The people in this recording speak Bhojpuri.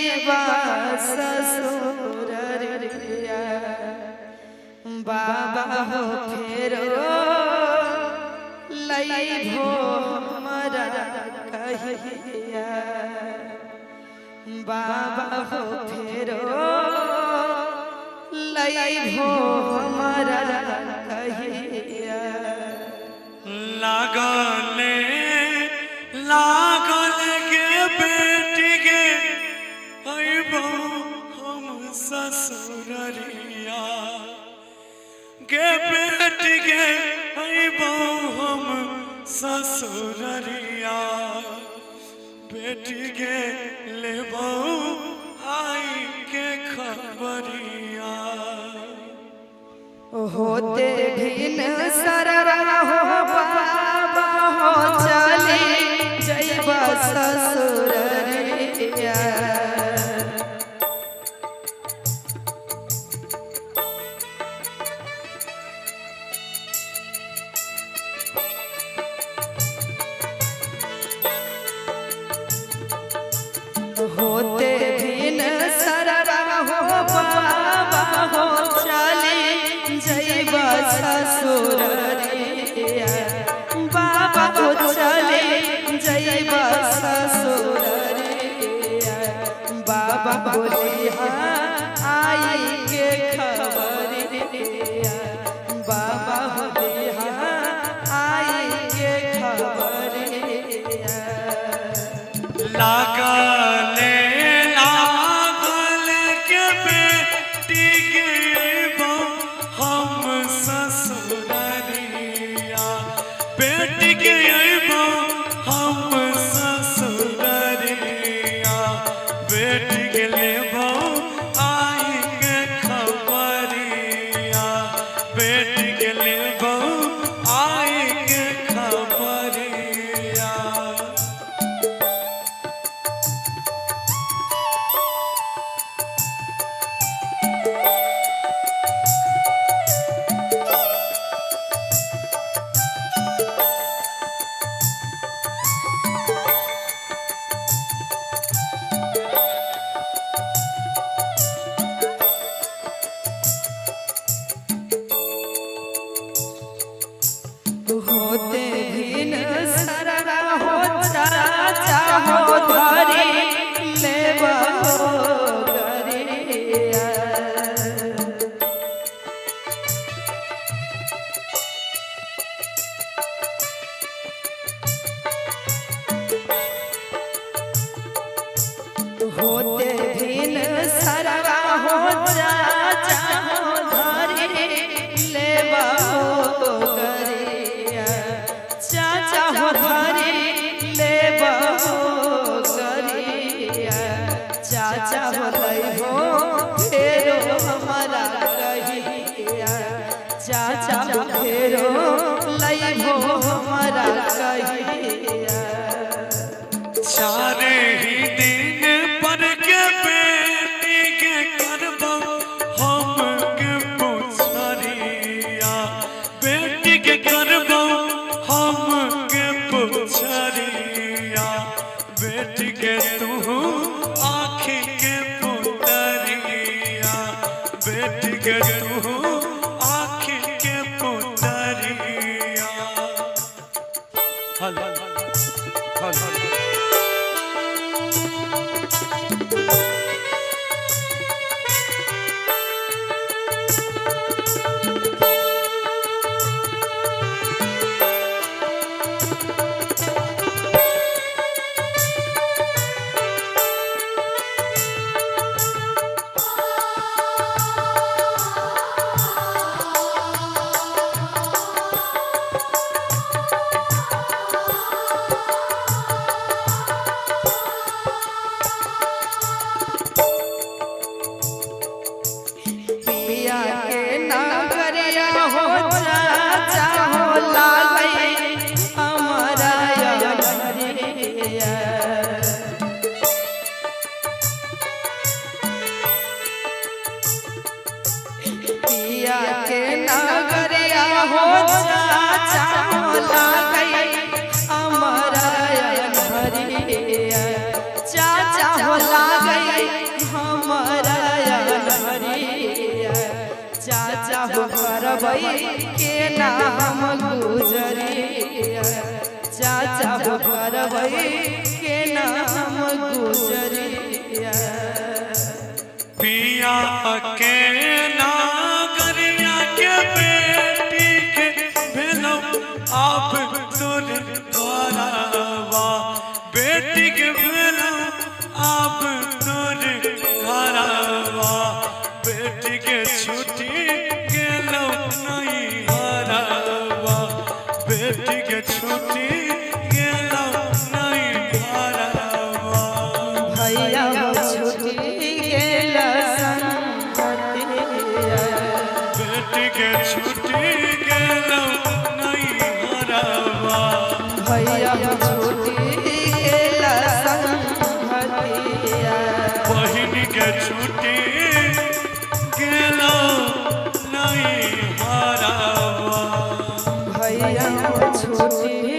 जैबा ससुररिया बाबा हो फेरो लइभो हमरा कहिया बाबा हो फेरो लइभो हमरा कहिया लागल के बेटी के अइबो हम ससुररिया के बेटी के अइबो हम ससुररिया बेटी के लेबो आई के खबरिया होते भिन सररा हो बाबा हो चली जैबा ससुररिया होते भिन सररा हो बाबा हो चली जैबा ससुररिया बाबा हो चले जैबा ससुररिया बाबा बोलिया आई के खबरिया बाबा बोलिया आई के खबरिया लागल के बेटी के अइबो हम ससुररिया बेटी के अइबो हम ससुररिया बेटी के लेबो आई के खबरिया बेटी के लेबो आई के खबरिया होते भिन सररा हो चाचा हो धरी लेबा हो गरिया होते भिन सररा हो चाचा हो धरी लेबा हो गरिया चाचा हो धरी लेबा हो गरिया चाचा हो लइभो फेरो हमरा कहिया चाचा हो फेरो लइभो हमरा कहिया सारे ही दिन पर के बेटी के करबो हम के पुछरिया बेटी के करबो हम के पुछरिया बेटी के तू आँखी के पुतरिया बेटी के तू आँखी के पुतरिया हल हल हल हल चाचा हो लागई करबई के नाम गुजरिया चाचा हो करबई के नाम गुजरिया पिया के नागरिया के बेटी के भेलो आप तोर घरवा बेटी के भेलो आप तोर घरवा बेटी के छुट्टी गेलो नहीं हरवा बेटी के छुट्टी गेलो नहीं हरवा भैया छुट्टी गेला संगतिया बेटी के छुट्टी गेलो नहीं हरवा भैया छुट्टी गेला संगतिया बहिन के छुट्टी गेलो नहीं हरवा भैया छुट्टी